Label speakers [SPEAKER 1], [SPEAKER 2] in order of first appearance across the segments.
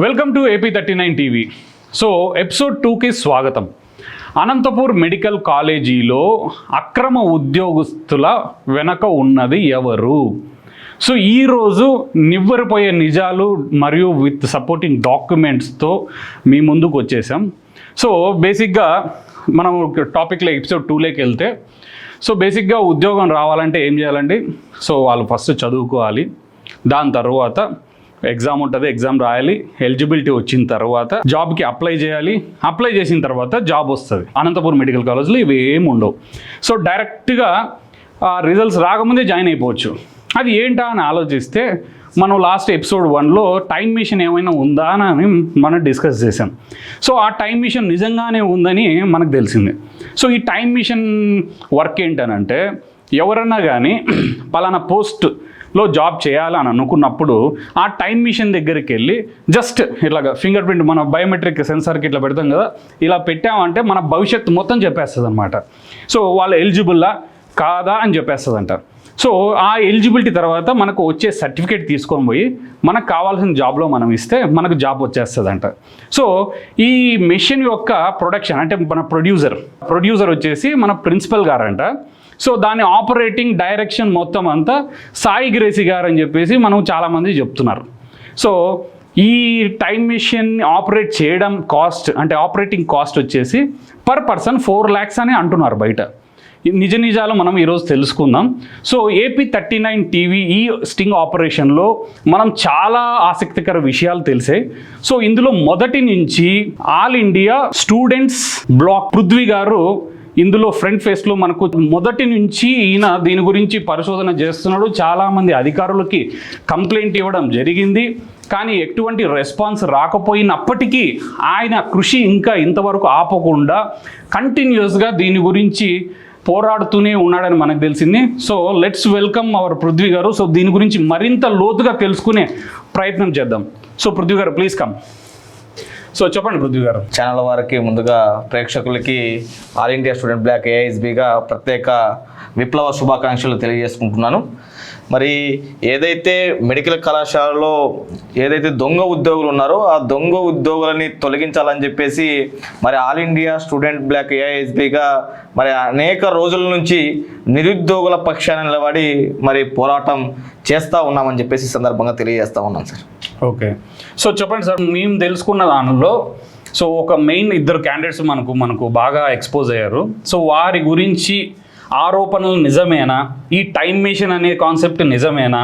[SPEAKER 1] Welcome to AP39 TV. So episode 2కి స్వాగతం. Anantapur medical కాలేజీలో అక్రమ ఉద్యోగస్తుల వెనక ఉన్నది ఎవరు? సో ఈరోజు నివ్వెరపోయే నిజాలు మరియు విత్ సపోర్టింగ్ డాక్యుమెంట్స్తో మీ ముందుకు వచ్చేసాం. సో బేసిక్గా మనం టాపిక్లో ఎపిసోడ్ 2లోకి వెళ్తే, సో బేసిక్గా ఉద్యోగం రావాలంటే ఏం చేయాలండి? సో వాళ్ళు ఫస్ట్ చదువుకోవాలి, దాని తర్వాత ఎగ్జామ్ ఉంటుంది, ఎగ్జామ్ రాయాలి, ఎలిజిబిలిటీ వచ్చిన తర్వాత జాబ్కి అప్లై చేయాలి, అప్లై చేసిన తర్వాత జాబ్ వస్తుంది. అనంతపూర్ మెడికల్ కాలేజ్లో ఇవి ఏమి ఉండవు. సో డైరెక్ట్గా రిజల్ట్స్ రాకముందే జాయిన్ అయిపోవచ్చు. అది ఏంటా అని ఆలోచిస్తే మనం లాస్ట్ ఎపిసోడ్ 1లో టైం మిషన్ ఏమైనా ఉందా అని మనం డిస్కస్ చేసాం. సో ఆ టైం మిషన్ నిజంగానే ఉందని మనకు తెలిసింది. సో ఈ టైం మిషన్ వర్క్ ఏంటనంటే, ఎవరన్నా కానీ పలానా పోస్ట్లో జాబ్ చేయాలని అనుకున్నప్పుడు ఆ టైం మిషన్ దగ్గరికి వెళ్ళి జస్ట్ ఇట్లాగా ఫింగర్ ప్రింట్, మన బయోమెట్రిక్ సెన్సార్కి ఇట్లా పెడతాం కదా, ఇలా పెట్టామంటే మన భవిష్యత్తు మొత్తం చెప్పేస్తుంది అనమాట. సో వాళ్ళు ఎలిజిబుల్లా కాదా అని చెప్పేస్తుందంట. సో ఆ ఎలిజిబిలిటీ తర్వాత మనకు వచ్చే సర్టిఫికేట్ తీసుకొని పోయి మనకు కావాల్సిన జాబ్లో మనం ఇస్తే మనకు జాబ్ వచ్చేస్తుందంట. సో ఈ మెషిన్ యొక్క ప్రొడక్షన్ అంటే మన ప్రొడ్యూసర్ వచ్చేసి మన ప్రిన్సిపల్ గారంట. సో దాని ఆపరేటింగ్ డైరెక్షన్ మొత్తం అంతా సాయి గ్రేసి గారు అని చెప్పేసి మనం చాలామంది చెప్తున్నారు. సో ఈ టైం మిషన్ ఆపరేట్ చేయడం కాస్ట్ అంటే ఆపరేటింగ్ కాస్ట్ వచ్చేసి పర్ పర్సన్ 4 lakhs అని అంటున్నారు బయట. నిజ నిజాలు మనం ఈరోజు తెలుసుకుందాం. సో AP39 టీవీ ఈ స్టింగ్ ఆపరేషన్లో మనం చాలా ఆసక్తికర విషయాలు తెలిసాయి. సో ఇందులో మొదటి నుంచి all India students block Prithvi గారు ఇందులో ఫ్రంట్ ఫేస్లో మనకు మొదటి నుంచి ఈయన దీని గురించి పరిశోధన చేస్తున్నాడు. చాలామంది అధికారులకి కంప్లైంట్ ఇవ్వడం జరిగింది, కానీ ఎటువంటి రెస్పాన్స్ రాకపోయినప్పటికీ ఆయన కృషి ఇంకా ఇంతవరకు ఆపకుండా కంటిన్యూస్గా దీని గురించి పోరాడుతూనే ఉన్నాడని మనకు తెలిసింది. So let's welcome our Prithvi గారు. సో దీని గురించి మరింత లోతుగా తెలుసుకునే ప్రయత్నం చేద్దాం. సో పృథ్వీ గారు ప్లీజ్ కమ్. సో చెప్పండి పృథ్వీ గారు.
[SPEAKER 2] ఛానల్ వారికి ముందుగా ప్రేక్షకులకి ఆల్ ఇండియా స్టూడెంట్ బ్లాక్ AISBగా ప్రత్యేక విప్లవ శుభాకాంక్షలు తెలియజేసుకుంటున్నాను. మరి ఏదైతే మెడికల్ కళాశాలలో ఏదైతే దొంగ ఉద్యోగులు ఉన్నారో ఆ దొంగ ఉద్యోగులని తొలగించాలని చెప్పేసి మరి ఆల్ ఇండియా స్టూడెంట్ బ్లాక్ AISBగా మరి అనేక రోజుల నుంచి నిరుద్యోగుల పక్షాన నిలబడి మరి పోరాటం చేస్తూ ఉన్నామని చెప్పేసి సందర్భంగా తెలియజేస్తూ ఉన్నాం సార్.
[SPEAKER 1] ఓకే, సో చెప్పండి సార్. మేము తెలుసుకున్న దానిలో సో ఒక మెయిన్ 2 క్యాండిడేట్స్ మనకు బాగా ఎక్స్పోజ్ అయ్యారు. సో వారి గురించి ఆరోపణలు నిజమేనా, ఈ టైం మిషన్ అనే కాన్సెప్ట్ నిజమేనా,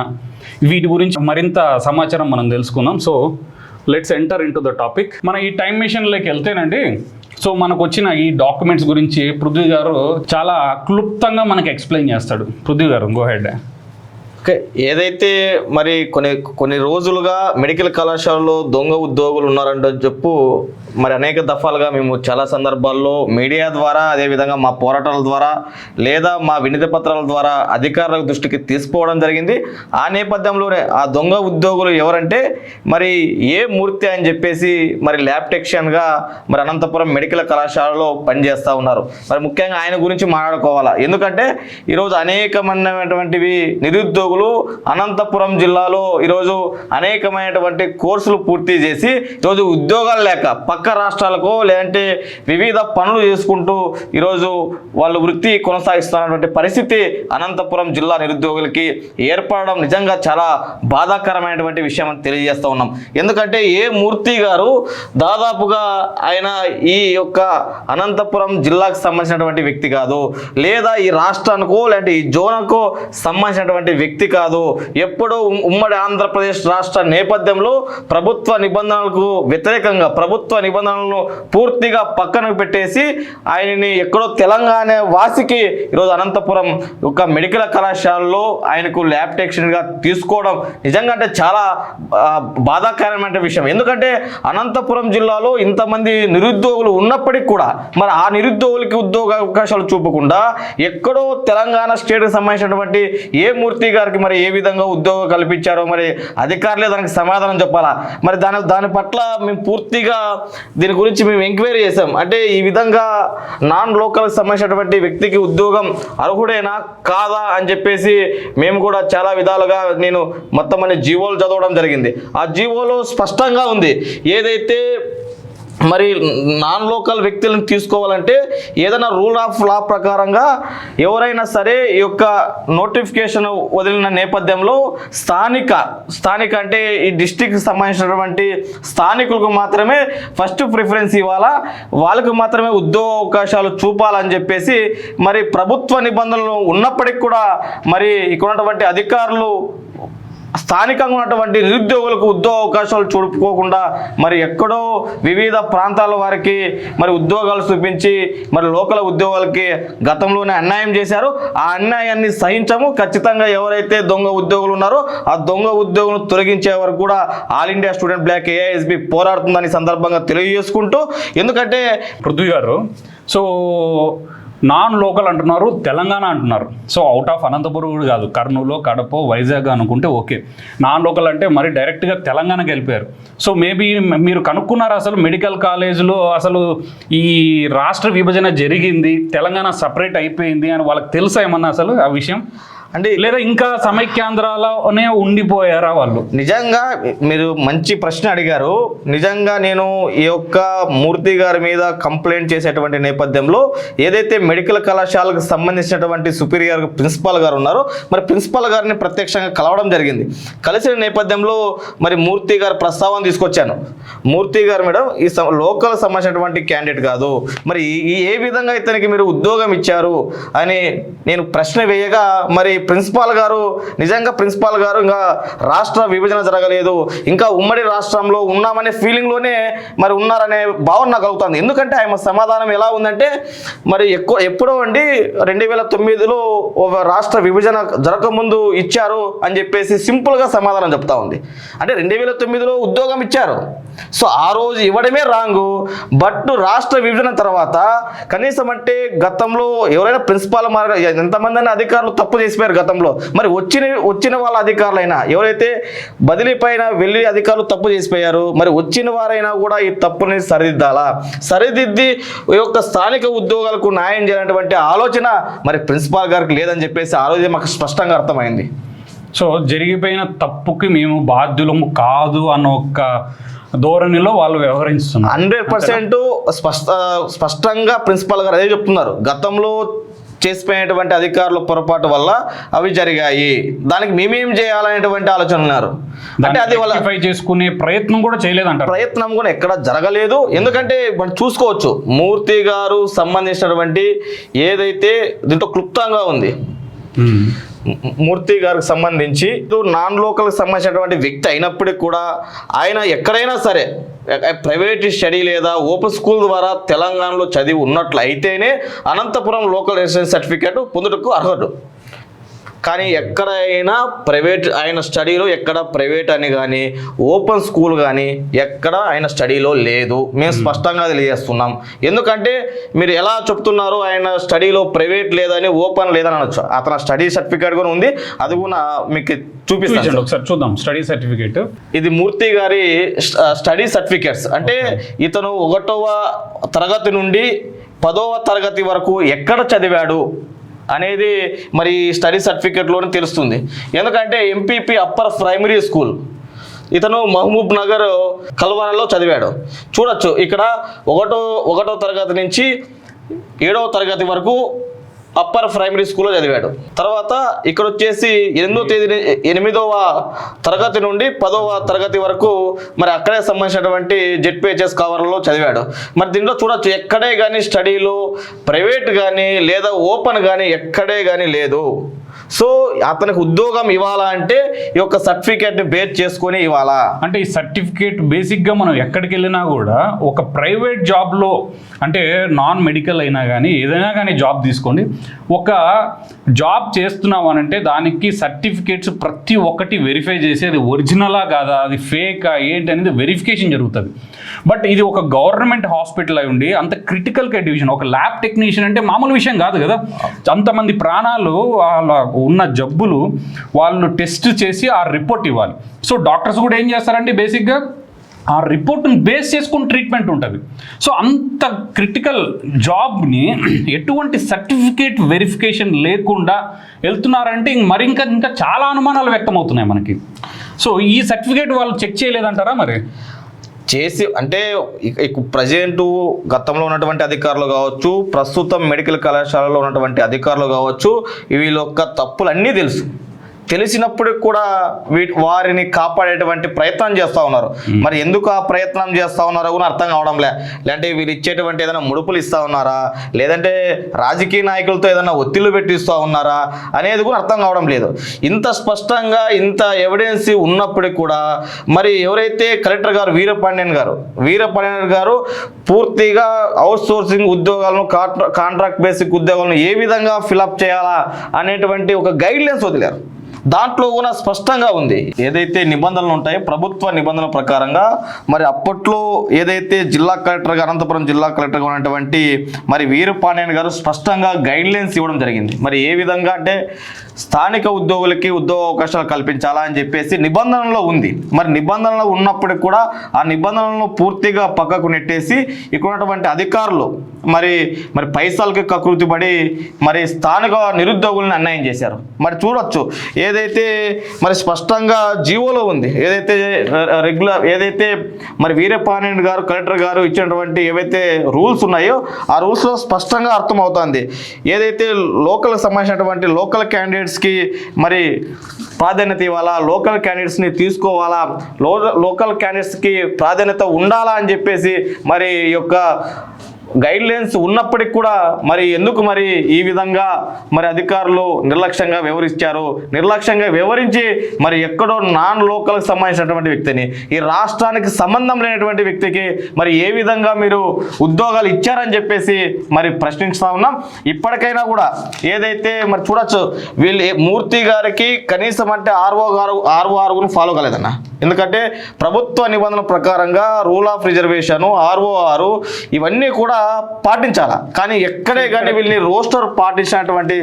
[SPEAKER 1] వీటి గురించి మరింత సమాచారం మనం తెలుసుకుందాం. So let's enter in to the topic. మన ఈ టైం మిషన్లోకి వెళ్తేనండి, సో మనకు వచ్చిన ఈ డాక్యుమెంట్స్ గురించి పృథ్వీ గారు చాలా క్లుప్తంగా మనకు ఎక్స్ప్లెయిన్ చేస్తాడు. పృథ్వీ గారు గో హెడ్.
[SPEAKER 2] ఓకే, ఏదైతే మరి కొన్ని రోజులుగా మెడికల్ కళాశాలలో దొంగ ఉద్యోగులు ఉన్నారంటే చెప్పు మరి అనేక దఫాలుగా మేము చాలా సందర్భాల్లో మీడియా ద్వారా, అదేవిధంగా మా పోరాటాల ద్వారా లేదా మా వినతి పత్రాల ద్వారా అధికారుల దృష్టికి తీసుకోవడం జరిగింది. ఆ నేపథ్యంలోనే ఆ దొంగ ఉద్యోగులు ఎవరంటే మరి ఏ మూర్తి అని చెప్పేసి మరి ల్యాబ్ టెక్నీషియన్గా మరి అనంతపురం మెడికల్ కళాశాలలో పనిచేస్తూ ఉన్నారు. మరి ముఖ్యంగా ఆయన గురించి మాట్లాడుకోవాలా, ఎందుకంటే ఈరోజు అనేకమైనటువంటివి నిరుద్యోగులు అనంతపురం జిల్లాలో ఈరోజు అనేకమైనటువంటి కోర్సులు పూర్తి చేసి ఈరోజు ఉద్యోగాలు లేక పక్క రాష్ట్రాలకు లేదంటే వివిధ పనులు చేసుకుంటూ ఈరోజు వాళ్ళు వృత్తి కొనసాగిస్తున్నటువంటి పరిస్థితి అనంతపురం జిల్లా నిరుద్యోగులకి ఏర్పడడం నిజంగా చాలా బాధాకరమైనటువంటి విషయం అని తెలియజేస్తూ ఉన్నాం. ఎందుకంటే ఏ మూర్తి గారు దాదాపుగా ఆయన ఈ యొక్క అనంతపురం జిల్లాకు సంబంధించినటువంటి వ్యక్తి కాదు, లేదా ఈ రాష్ట్రానికో లేదంటే ఈ జోన్కో సంబంధించినటువంటి వ్యక్తి కాదు. ఎప్పుడో ఉమ్మడి ఆంధ్రప్రదేశ్ రాష్ట్ర నేపథ్యంలో ప్రభుత్వ నిబంధనలకు వ్యతిరేకంగా ప్రభుత్వ నిబంధనలను పూర్తిగా పక్కనకు పెట్టేసి ఆయనని ఎక్కడో తెలంగాణ వాసికి ఈరోజు అనంతపురం ఒక మెడికల్ కళాశాలలో ఆయనకు ల్యాబ్ టెక్నీషియన్గా తీసుకోవడం నిజంగా అంటే చాలా బాధాకరమైన విషయం. ఎందుకంటే అనంతపురం జిల్లాలో ఇంతమంది నిరుద్యోగులు ఉన్నప్పటికీ కూడా మరి ఆ నిరుద్యోగులకి ఉద్యోగ అవకాశాలు చూపకుండా ఎక్కడో తెలంగాణ స్టేట్కి సంబంధించినటువంటి ఏ మూర్తి గారికి గారికి మరి ఏ విధంగా ఉద్యోగం కల్పించారో మరి అధికారులే దానికి సమాధానం చెప్పాలా. మరి దాని పట్ల మేము పూర్తిగా దీని గురించి మేము ఎంక్వైరీ చేసాం. అంటే ఈ విధంగా నాన్ లోకల్కి సంబంధించినటువంటి వ్యక్తికి ఉద్యోగం అర్హుడేనా కాదా అని చెప్పేసి మేము కూడా చాలా విధాలుగా నేను మొత్తం అనే జీవోలు చదవడం జరిగింది. ఆ జీవోలో స్పష్టంగా ఉంది, ఏదైతే మరి నాన్ లోకల్ వ్యక్తులను తీసుకోవాలంటే ఏదైనా రూల్ ఆఫ్ లా ప్రకారంగా ఎవరైనా సరే ఈ యొక్క నోటిఫికేషన్ వదిలిన నేపథ్యంలో స్థానిక అంటే ఈ డిస్టిక్కి సంబంధించినటువంటి స్థానికులకు మాత్రమే ఫస్ట్ ప్రిఫరెన్స్ ఇవ్వాలా, వాళ్ళకు మాత్రమే ఉద్యోగ అవకాశాలు చూపాలని చెప్పేసి మరి ప్రభుత్వ నిబంధనలు ఉన్నప్పటికీ కూడా మరి ఇక్కడ ఉన్నటువంటి అధికారులు స్థానికంగా ఉన్నటువంటి నిరుద్యోగులకు ఉద్యోగ అవకాశాలు చూపుకోకుండా మరి ఎక్కడో వివిధ ప్రాంతాల వారికి మరి ఉద్యోగాలు చూపించి మరి లోకల్ ఉద్యోగాలకి గతంలోనే అన్యాయం చేశారు. ఆ అన్యాయాన్ని సహించము. ఖచ్చితంగా ఎవరైతే దొంగ ఉద్యోగులు ఉన్నారో ఆ దొంగ ఉద్యోగులను తొలగించే వరకు కూడా all India student bloc AISB పోరాడుతుందని సందర్భంగా తెలియజేసుకుంటూ, ఎందుకంటే
[SPEAKER 1] పృథ్వీ గారు, సో నాన్ లోకల్ అంటున్నారు, తెలంగాణ అంటున్నారు. సో అవుట్ ఆఫ్ అనంతపురం కూడా కాదు, కర్నూలు, కడప, వైజాగ్ అనుకుంటే ఓకే. నాన్ లోకల్ అంటే మరి డైరెక్ట్గా తెలంగాణకి వెళ్ళిపోయారు. సో మేబీ మీరు కనుక్కున్నారు అసలు మెడికల్ కాలేజ్లో అసలు ఈ రాష్ట్ర విభజన జరిగింది, తెలంగాణ సపరేట్ అయిపోయింది అని వాళ్ళకి తెలుసా ఏమన్నా అసలు ఆ విషయం? అంటే లేదా ఇంకా సమైక్యాంధ్రాలనే ఉండిపోయారా వాళ్ళు?
[SPEAKER 2] నిజంగా మీరు మంచి ప్రశ్న అడిగారు. నిజంగా నేను ఈ యొక్క మూర్తి గారి మీద కంప్లైంట్ చేసేటువంటి నేపథ్యంలో ఏదైతే మెడికల్ కళాశాలకు సంబంధించినటువంటి సుపీరియర్ ప్రిన్సిపాల్ గారు ఉన్నారో మరి ప్రిన్సిపాల్ గారిని ప్రత్యక్షంగా కలవడం జరిగింది. కలిసిన నేపథ్యంలో మరి మూర్తి గారు ప్రస్తావన తీసుకొచ్చాను. మూర్తి గారు మేడం ఈ లోకల్ సంబంధించినటువంటి క్యాండిడేట్ కాదు, మరి ఏ విధంగా ఇతనికి మీరు ఉద్యోగం ఇచ్చారు అని నేను ప్రశ్న వేయగా మరి ప్రిన్సిపాల్ గారు నిజంగా ప్రిన్సిపాల్ గారు ఇంకా రాష్ట్ర విభజన జరగలేదు, ఇంకా ఉమ్మడి రాష్ట్రంలో ఉన్నామనే ఫీలింగ్లోనే మరి ఉన్నారనే భావన నాకు కలుగుతుంది. ఎందుకంటే ఆయన సమాధానం ఎలా ఉందంటే మరి ఎప్పుడో అండి 2009లో ఒక రాష్ట్ర విభజన జరగకముందు ఇచ్చారు అని చెప్పేసి సింపుల్గా సమాధానం చెప్తా ఉంది. అంటే 2009లో ఉద్యోగం ఇచ్చారు, సో ఆ రోజు ఇవ్వడమే రాంగు. బట్ రాష్ట్ర విభజన తర్వాత కనీసం అంటే గతంలో ఎవరైనా ప్రిన్సిపాల్ ఎంతమంది అయినా అధికారులు తప్పు చేసిపోయారు గతంలో. మరి వచ్చిన వాళ్ళ అధికారులైనా ఎవరైతే బదిలీ పైన వెళ్ళి అధికారులు తప్పు చేసిపోయారు, మరి వచ్చిన వారైనా కూడా ఈ తప్పుని సరిదిద్దాలా, సరిదిద్ది ఈ యొక్క స్థానిక ఉద్యోగాలకు న్యాయం చేయాలనేటువంటి ఆలోచన మరి ప్రిన్సిపాల్ గారికి లేదని చెప్పేసి ఆ రోజే మాకు స్పష్టంగా అర్థమైంది.
[SPEAKER 1] సో జరిగిపోయిన తప్పుకి మేము బాధ్యులము కాదు అన్న ఒక ధోరణిలో వాళ్ళు వ్యవహరిస్తున్నారు.
[SPEAKER 2] 100% స్పష్టంగా ప్రిన్సిపాల్ గారు అదే చెప్తున్నారు. గతంలో చేసిపోయినటువంటి అధికారుల పొరపాటు వల్ల అవి జరిగాయి, దానికి మేమేం చేయాలనేటువంటి ఆలోచన ఉన్నారు. అంటే అది వాళ్ళ
[SPEAKER 1] చేసుకునే ప్రయత్నం కూడా చేయలేదంట.
[SPEAKER 2] ప్రయత్నం కూడా ఎక్కడ జరగలేదు. ఎందుకంటే మనం చూసుకోవచ్చు మూర్తి గారు సంబంధించినటువంటి ఏదైతే దీంట్లో క్లుప్తంగా ఉంది, మూర్తి గారికి సంబంధించి నాన్ లోకల్కి సంబంధించినటువంటి వ్యక్తి అయినప్పటికీ కూడా ఆయన ఎక్కడైనా సరే ప్రైవేట్ స్టడీ లేదా ఓపెన్ స్కూల్ ద్వారా తెలంగాణలో చదివి ఉన్నట్లు అయితేనే అనంతపురం లోకల్ రెసిడెన్స్ సర్టిఫికేట్ పొందుటకు అర్హుడు. కానీ ఎక్కడైనా ప్రైవేట్ ఆయన స్టడీలో ఎక్కడ ప్రైవేట్ అని కానీ ఓపెన్ స్కూల్ కానీ ఎక్కడ ఆయన స్టడీలో లేదు. మేము స్పష్టంగా తెలియజేస్తున్నాం. ఎందుకంటే మీరు ఎలా చెప్తున్నారు ఆయన స్టడీలో ప్రైవేట్ లేదని ఓపెన్ లేదని అనొచ్చు, అతను స్టడీ సర్టిఫికేట్ కూడా ఉంది, అది కూడా మీకు చూపిస్తాను
[SPEAKER 1] ఒకసారి చూద్దాం. స్టడీ సర్టిఫికేట్ ఇది
[SPEAKER 2] మూర్తి గారి స్టడీ సర్టిఫికేట్స్. అంటే ఇతను 1వ తరగతి నుండి 10వ తరగతి వరకు ఎక్కడ చదివాడు అనేది మరి స్టడీ సర్టిఫికేట్లోనే తెలుస్తుంది. ఎందుకంటే ఎంపీపీ అప్పర్ ప్రైమరీ స్కూల్ ఇతను మహబూబ్ నగర్ కల్వరాలో చదివాడు. చూడొచ్చు ఇక్కడ 1వ తరగతి నుంచి 7వ తరగతి వరకు అప్పర్ ప్రైమరీ స్కూల్లో చదివాడు. తర్వాత ఇక్కడ వచ్చేసి 8వ తరగతి నుండి 10వ తరగతి వరకు మరి అక్కడే సంబంధించినటువంటి జెడ్పీహెచ్ఎస్ కవర్లో చదివాడు. మరి దీంట్లో చూడొచ్చు ఎక్కడే కానీ స్టడీలో ప్రైవేట్ కానీ లేదా ఓపెన్ కానీ ఎక్కడే కానీ లేదు. సో అతనికి ఉద్యోగం ఇవ్వాలా అంటే ఈ యొక్క సర్టిఫికేట్ని బేస్ చేసుకొని ఇవ్వాలా.
[SPEAKER 1] అంటే ఈ సర్టిఫికేట్ బేసిక్గా మనం ఎక్కడికి వెళ్ళినా కూడా ఒక ప్రైవేట్ జాబ్లో అంటే నాన్ మెడికల్ అయినా కానీ ఏదైనా కానీ జాబ్ తీసుకోండి, ఒక జాబ్ చేస్తున్నావు అని అంటే దానికి సర్టిఫికేట్స్ ప్రతి ఒక్కటి వెరిఫై చేసి అది ఒరిజినలా కాదా, అది ఫేకా ఏంటి అనేది వెరిఫికేషన్ జరుగుతుంది. బట్ ఇది ఒక గవర్నమెంట్ హాస్పిటల్ అయి ఉండి అంత క్రిటికల్ కేర్ డివిజన్, ఒక ల్యాబ్ టెక్నీషియన్ అంటే మామూలు విషయం కాదు కదా. అంతమంది ప్రాణాలు, వాళ్ళ ఉన్న జబ్బులు వాళ్ళు టెస్ట్ చేసి ఆ రిపోర్ట్ ఇవ్వాలి. సో డాక్టర్స్ కూడా ఏం చేస్తారంటే బేసిక్గా ఆ రిపోర్ట్ని బేస్ చేసుకుని ట్రీట్మెంట్ ఉంటుంది. సో అంత క్రిటికల్ జాబ్ని ఎటువంటి సర్టిఫికేట్ వెరిఫికేషన్ లేకుండా వెళ్తున్నారంటే మరి ఇంకా చాలా అనుమానాలు వ్యక్తమవుతున్నాయి మనకి. సో ఈ సర్టిఫికేట్ వాళ్ళు చెక్ చేయలేదంటారా మరి?
[SPEAKER 2] చేసి అంటే ప్రజెంట్ గతంలో ఉన్నటువంటి అధికారులు కావచ్చు, ప్రస్తుతం మెడికల్ కళాశాలలో ఉన్నటువంటి అధికారులు కావచ్చు, వీళ్ళ యొక్క తప్పులు అన్నీ తెలిసినప్పటికి కూడా వారిని కాపాడేటువంటి ప్రయత్నం చేస్తూ ఉన్నారు. మరి ఎందుకు ఆ ప్రయత్నం చేస్తూ ఉన్నారో కూడా అర్థం కావడంలే. లేదంటే వీళ్ళు ఇచ్చేటువంటి ఏదైనా ముడుపులు ఇస్తూ ఉన్నారా, లేదంటే రాజకీయ నాయకులతో ఏదైనా ఒత్తిళ్లు పెట్టిస్తూ ఉన్నారా అనేది కూడా అర్థం కావడం లేదు. ఇంత స్పష్టంగా ఇంత ఎవిడెన్స్ ఉన్నప్పటికీ కూడా మరి ఎవరైతే కలెక్టర్ గారు వీరపాండ్యన్ గారు పూర్తిగా అవుట్ సోర్సింగ్ ఉద్యోగాలను, కాంట్రాక్ట్ బేసిక్ ఉద్యోగాలను ఏ విధంగా ఫిలప్ చేయాలా అనేటువంటి ఒక గైడ్లైన్స్ వదిలారు. దాంట్లో కూడా స్పష్టంగా ఉంది ఏదైతే నిబంధనలు ఉంటాయో ప్రభుత్వ నిబంధనల ప్రకారంగా. మరి అప్పట్లో ఏదైతే అనంతపురం జిల్లా కలెక్టర్గా ఉన్నటువంటి మరి వీరపాండ్యన్ గారు స్పష్టంగా గైడ్లైన్స్ ఇవ్వడం జరిగింది. మరి ఏ విధంగా అంటే స్థానిక ఉద్యోగులకి ఉద్యోగ అవకాశాలు కల్పించాలా అని చెప్పేసి నిబంధనలో ఉంది. మరి నిబంధనలు ఉన్నప్పటికీ కూడా ఆ నిబంధనలను పూర్తిగా పక్కకు నెట్టేసి ఇక్కడ ఉన్నటువంటి అధికారులు మరి పైసలకి కకృతి పడి మరి స్థానిక నిరుద్యోగులను అన్యాయం చేశారు. మరి చూడొచ్చు ఏదైతే మరి స్పష్టంగా జీవోలో ఉంది, ఏదైతే మరి వీరపాండ్యన్ గారు కలెక్టర్ గారు ఇచ్చినటువంటి ఏవైతే రూల్స్ ఉన్నాయో ఆ రూల్స్లో స్పష్టంగా అర్థమవుతుంది. ఏదైతే లోకల్కి సంబంధించినటువంటి లోకల్ క్యాండిడేట్స్కి మరి ప్రాధాన్యత ఇవ్వాలా, లోకల్ క్యాండిడేట్స్ని తీసుకోవాలా, లోకల్ క్యాండిడేట్స్కి ప్రాధాన్యత ఉండాలా అని చెప్పేసి మరి ఈ యొక్క గైడ్లైన్స్ ఉన్నప్పటికి కూడా మరి ఎందుకు మరి ఈ విధంగా మరి అధికారులు నిర్లక్ష్యంగా వివరించి మరి ఎక్కడో నాన్ లోకల్కి సంబంధించినటువంటి వ్యక్తిని, ఈ రాష్ట్రానికి సంబంధం లేనటువంటి వ్యక్తికి మరి ఏ విధంగా మీరు ఉద్యోగాలు ఇచ్చారని చెప్పేసి మరి ప్రశ్నిస్తూ ఉన్నాం. ఇప్పటికైనా కూడా ఏదైతే మరి చూడొచ్చు వీళ్ళు మూర్తి గారికి కనీసం అంటే ఆర్ఓ ఫాలో కాలేదన్న. ఎందుకంటే ప్రభుత్వ నిబంధనల ప్రకారంగా రూల్ ఆఫ్ రిజర్వేషన్, ROR ఇవన్నీ కూడా పాటించాలా. కానీ ఎక్కడే కానీ వీళ్ళని రోస్టర్ పాటించినటువంటి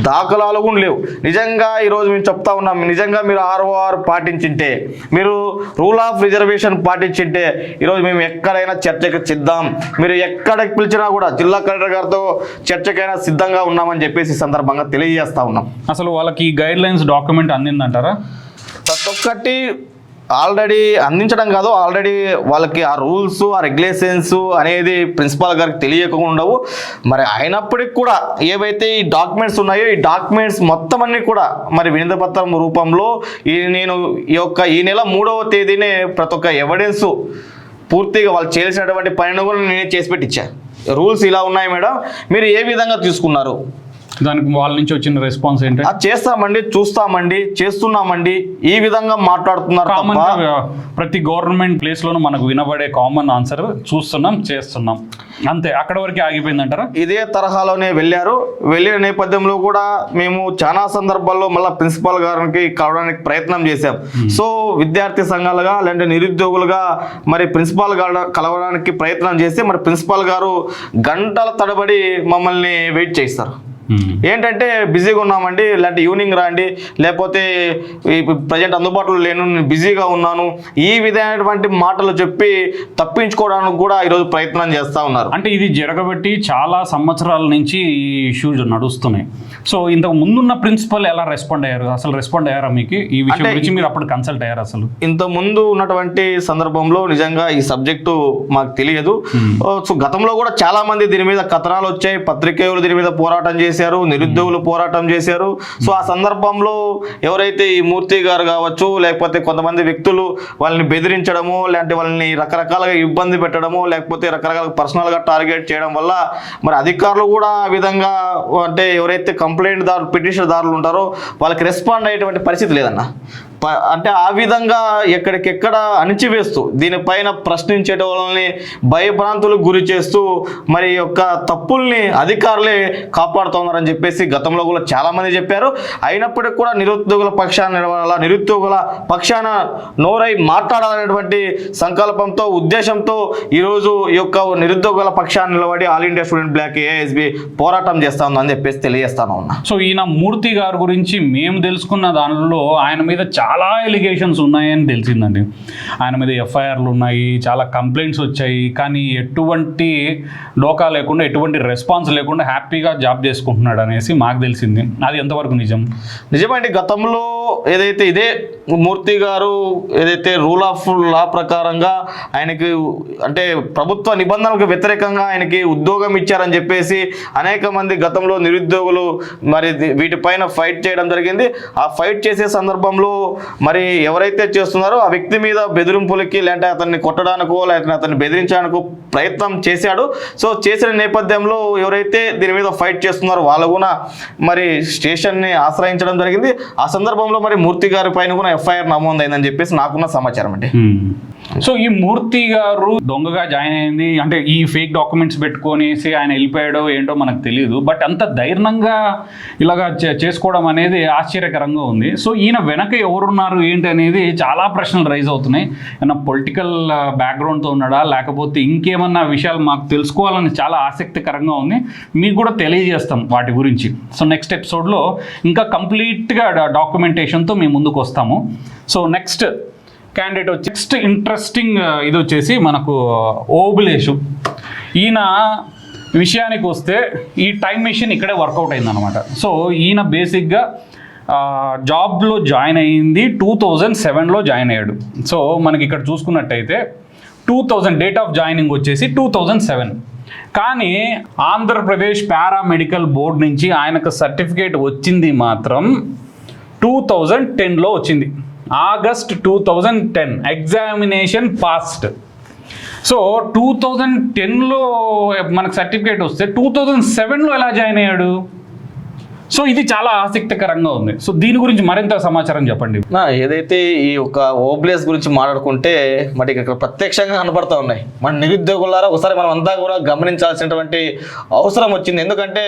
[SPEAKER 2] దాఖలాలు కూడా లేవు. నిజంగా ఈరోజు మేము చెప్తా ఉన్నాం, నిజంగా మీరు ROR పాటించింటే, మీరు రూల్ ఆఫ్ రిజర్వేషన్ పాటించింటే ఈరోజు మేము ఎక్కడైనా చర్చకు సిద్ధం, మీరు ఎక్కడికి పిలిచినా కూడా జిల్లా కలెక్టర్ గారితో చర్చకైనా సిద్ధంగా ఉన్నామని చెప్పేసి సందర్భంగా తెలియజేస్తా ఉన్నాం.
[SPEAKER 1] అసలు వాళ్ళకి గైడ్లైన్స్ డాక్యుమెంట్ అందిందంటారా?
[SPEAKER 2] ప్రతి ఒక్కటి ఆల్రెడీ అందించడం కాదు, ఆల్రెడీ వాళ్ళకి ఆ రూల్స్, ఆ రెగ్యులేషన్స్ అనేది ప్రిన్సిపాల్ గారికి తెలియకుండా ఉండవు. మరి అయినప్పటికీ కూడా ఏవైతే ఈ డాక్యుమెంట్స్ ఉన్నాయో ఈ డాక్యుమెంట్స్ మొత్తం అన్ని కూడా మరి వినతి పత్రం రూపంలో నేను ఈ నెల 3వ తేదీనే ప్రతి ఒక్క ఎవిడెన్స్ పూర్తిగా వాళ్ళు చేసినటువంటి పనిని కూడా నేనే చేసి పెట్టించా. రూల్స్ ఇలా ఉన్నాయి మేడం, మీరు ఏ విధంగా తీసుకున్నారు,
[SPEAKER 1] దానికి వాళ్ళ నుంచి వచ్చిన రెస్పాన్స్ ఏంటి?
[SPEAKER 2] చేస్తామండి, చూస్తామండి, చేస్తున్నామండి, ఈ విధంగా మాట్లాడుతున్నారు.
[SPEAKER 1] ప్రతి గవర్నమెంట్ ప్లేస్ లోనూ మనకు వినబడే కామన్ ఆన్సర్ చూస్తున్నాం, చేస్తున్నాం, అంతే. అక్కడ వరకు ఆగిపోయిందంటారా?
[SPEAKER 2] ఇదే తరహాలోనే వెళ్ళిన నేపథ్యంలో కూడా మేము చాలా సందర్భాల్లో మళ్ళీ ప్రిన్సిపాల్ గారికి కలవడానికి ప్రయత్నం చేశాం. సో విద్యార్థి సంఘాలుగా లేదంటే నిరుద్యోగులుగా మరి ప్రిన్సిపాల్ గారు కలవడానికి ప్రయత్నం చేస్తే మరి ప్రిన్సిపాల్ గారు గంటల తడబడి మమ్మల్ని వెయిట్ చేస్తారు. ఏంటంటే బిజీగా ఉన్నామండి, లేదంటే ఈవినింగ్ రండి, లేకపోతే ప్రజెంట్ అందుబాటులో లేను, నేను బిజీగా ఉన్నాను, ఈ విధమైనటువంటి మాటలు చెప్పి తప్పించుకోవడానికి కూడా ఈరోజు ప్రయత్నం చేస్తూ ఉన్నారు.
[SPEAKER 1] అంటే ఇది జరగబట్టి చాలా సంవత్సరాల నుంచి ఈ ఇష్యూస్ నడుస్తున్నాయి. సో ఇంతకు ముందున్న ప్రిన్సిపల్ ఎలా రెస్పాండ్ అయ్యారు? అసలు రెస్పాండ్ అయ్యారా మీకు ఈ విషయం గురించి? మీరు అప్పుడు కన్సల్ట్ అయ్యారు? అసలు
[SPEAKER 2] ఇంత ముందు ఉన్నటువంటి సందర్భంలో నిజంగా ఈ సబ్జెక్టు మాకు తెలియదు. సో గతంలో కూడా చాలా మంది దీని మీద కథనాలు వచ్చాయి, పత్రికేయులు దీని మీద పోరాటం చేశారు, నిరుద్యోగులు పోరాటం చేశారు. సో ఆ సందర్భంలో ఎవరైతే ఈ మూర్తి గారు కావచ్చు, లేకపోతే కొంతమంది వ్యక్తులు వాళ్ళని బెదిరించడము, లేదంటే వాళ్ళని రకరకాలుగా ఇబ్బంది పెట్టడము, లేకపోతే రకరకాల పర్సనల్గా టార్గెట్ చేయడం వల్ల మరి అధికారులు కూడా ఆ విధంగా అంటే ఎవరైతే కంప్లైంట్ దారులు, పిటిషన్ దారులు ఉంటారో వాళ్ళకి రెస్పాండ్ అయ్యేటువంటి పరిస్థితి లేదన్న. అంటే ఆ విధంగా ఎక్కడికెక్కడ అణిచివేస్తూ దీనిపైన ప్రశ్నించే వాళ్ళని భయభ్రాంతులకు గురి చేస్తూ మరి యొక్క తప్పుల్ని అధికారులే కాపాడుతున్నారని చెప్పేసి గతంలో కూడా చాలామంది చెప్పారు. అయినప్పటికీ కూడా నిరుద్యోగుల పక్షాన నిలబడాలా, నిరుద్యోగుల పక్షాన నోరై మాట్లాడాలనేటువంటి సంకల్పంతో ఉద్దేశంతో ఈరోజు ఈ యొక్క నిరుద్యోగుల పక్షాన నిలబడి all India student black ASB పోరాటం చేస్తా ఉందని చెప్పేసి తెలియజేస్తాను ఉన్నా.
[SPEAKER 1] సో ఈయన మూర్తి గారి గురించి మేము తెలుసుకున్న దానిలో ఆయన మీద చాలా ఎలిగేషన్స్ ఉన్నాయని తెలిసిందండి. ఆయన మీద ఎఫ్ఐఆర్లు ఉన్నాయి, చాలా కంప్లైంట్స్ వచ్చాయి, కానీ ఎటువంటి డోకా లేకుండా ఎటువంటి రెస్పాన్స్ లేకుండా హ్యాపీగా జాబ్ చేసుకుంటున్నాడు అనేసి మాకు తెలిసింది. అది ఎంతవరకు నిజం?
[SPEAKER 2] నిజమండి. గతంలో ఏదైతే ఇదే మూర్తి గారు ఏదైతే రూల్ ఆఫ్ లా ప్రకారంగా ఆయనకి అంటే ప్రభుత్వ నిబంధనలకు వ్యతిరేకంగా ఆయనకి ఉద్యోగం ఇచ్చారని చెప్పేసి అనేక మంది గతంలో నిరుద్యోగులు మరి వీటిపైన ఫైట్ చేయడం జరిగింది. ఆ ఫైట్ చేసే సందర్భంలో మరి ఎవరైతే చేస్తున్నారో ఆ వ్యక్తి మీద బెదిరింపులకి లేదంటే అతన్ని కొట్టడానికో లేకపోతే అతన్ని బెదిరించడానికో ప్రయత్నం చేశాడు. సో చేసిన నేపథ్యంలో ఎవరైతే దీని మీద ఫైట్ చేస్తున్నారో వాళ్ళు కూడా మరి స్టేషన్ని ఆశ్రయించడం జరిగింది. ఆ సందర్భంలో మరి మూర్తి గారి పైన కూడా ఎఫ్ఐఆర్ నమోదైందని చెప్పేసి నాకున్న సమాచారం అండి.
[SPEAKER 1] సో ఈ మూర్తి గారు దొంగగా జాయిన్ అయింది అంటే ఈ ఫేక్ డాక్యుమెంట్స్ పెట్టుకొనేసి ఆయన వెళ్ళిపోయాడో ఏంటో మనకు తెలియదు. బట్ అంత ధైర్యంగా ఇలాగా చేసుకోవడం అనేది ఆశ్చర్యకరంగా ఉంది. సో ఈయన వెనక ఎవరున్నారు ఏంటి అనేది చాలా ప్రశ్నలు రైజ్ అవుతున్నాయి. ఏమన్నా పొలిటికల్ బ్యాక్గ్రౌండ్తో ఉన్నాడా లేకపోతే ఇంకేమన్నా విషయాలు మాకు తెలుసుకోవాలని చాలా ఆసక్తికరంగా ఉంది. మీకు కూడా తెలియజేస్తాం వాటి గురించి. సో నెక్స్ట్ ఎపిసోడ్లో ఇంకా కంప్లీట్గా డాక్యుమెంటేషన్తో మేము ముందుకు వస్తాము. సో నెక్స్ట్ క్యాండిడేట్ వచ్చి నెక్స్ట్ ఇంట్రెస్టింగ్ ఇది వచ్చేసి మనకు ఓబులేషు. ఈయన విషయానికి వస్తే ఈ టైం మెషిన్ ఇక్కడే వర్కౌట్ అయిందనమాట. సో ఈయన బేసిక్గా జాబ్లో జాయిన్ అయ్యింది 2007లో జాయిన్ అయ్యాడు. సో మనకి ఇక్కడ చూసుకున్నట్టయితే 2000 డేట్ ఆఫ్ జాయినింగ్ వచ్చేసి 2007. కానీ ఆంధ్రప్రదేశ్ పారామెడికల్ బోర్డ్ నుంచి ఆయనకు సర్టిఫికేట్ వచ్చింది మాత్రం 2010లో వచ్చింది. August 2010 examination passed. సో 2010లో మనకు సర్టిఫికేట్ వస్తే 2007లో ఎలా జాయిన్ అయ్యాడు? సో ఇది చాలా ఆసక్తికరంగా ఉంది. సో దీని గురించి మరింత సమాచారం చెప్పండి.
[SPEAKER 2] ఏదైతే ఈ యొక్క ఓబ్లేస్ గురించి మాట్లాడుకుంటే మరి ఇక్కడ ప్రత్యక్షంగా కనబడుతూ ఉన్నాయి మన నిరుద్యోగులారా. ఒకసారి మనం అంతా కూడా గమనించాల్సినటువంటి అవసరం వచ్చింది. ఎందుకంటే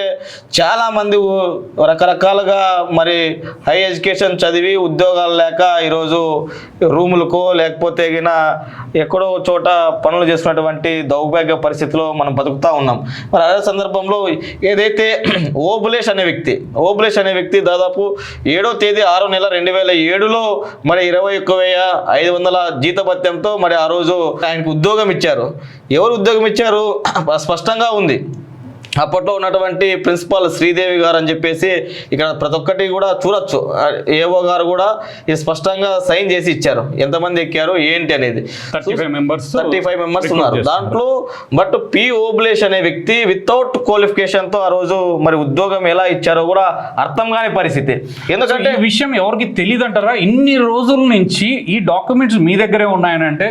[SPEAKER 2] చాలామంది రకరకాలుగా మరి హై ఎడ్యుకేషన్ చదివి ఉద్యోగాలు లేక ఈరోజు రూములకో లేకపోతే ఎక్కడో చోట పనులు చేసుకున్నటువంటి దౌర్భాగ్య పరిస్థితిలో మనం బతుకుతూ ఉన్నాం. మరి అదే సందర్భంలో ఏదైతే ఓబులేష్ అనే వ్యక్తి దాదాపు 7వ తేదీ 6వ నెల 2007లో మరి 21,500 జీతభత్యంతో మరి ఆ రోజు ఆయనకు ఉద్యోగం ఇచ్చారు. ఎవరు ఉద్యోగం ఇచ్చారు స్పష్టంగా ఉంది. అప్పట్లో ఉన్నటువంటి ప్రిన్సిపాల్ శ్రీదేవి గారు అని చెప్పేసి ఇక్కడ ప్రతి ఒక్కటి కూడా చూడొచ్చు. ఏఓ గారు కూడా ఇది స్పష్టంగా సైన్ చేసి ఇచ్చారు. ఎంతమంది ఎక్కారు ఏంటి అనేది
[SPEAKER 1] 35 మెంబర్స్
[SPEAKER 2] ఉన్నారు దాంట్లో. బట్ పి ఓబులేష్ అనే వ్యక్తి వితౌట్ క్వాలిఫికేషన్తో ఆ రోజు మరి ఉద్యోగం ఎలా ఇచ్చారో కూడా అర్థం కాని పరిస్థితి. ఎందుకంటే
[SPEAKER 1] ఈ విషయం ఎవరికి తెలియదు అంటారా? ఇన్ని రోజుల నుంచి ఈ డాక్యుమెంట్స్ మీ దగ్గరే ఉన్నాయనంటే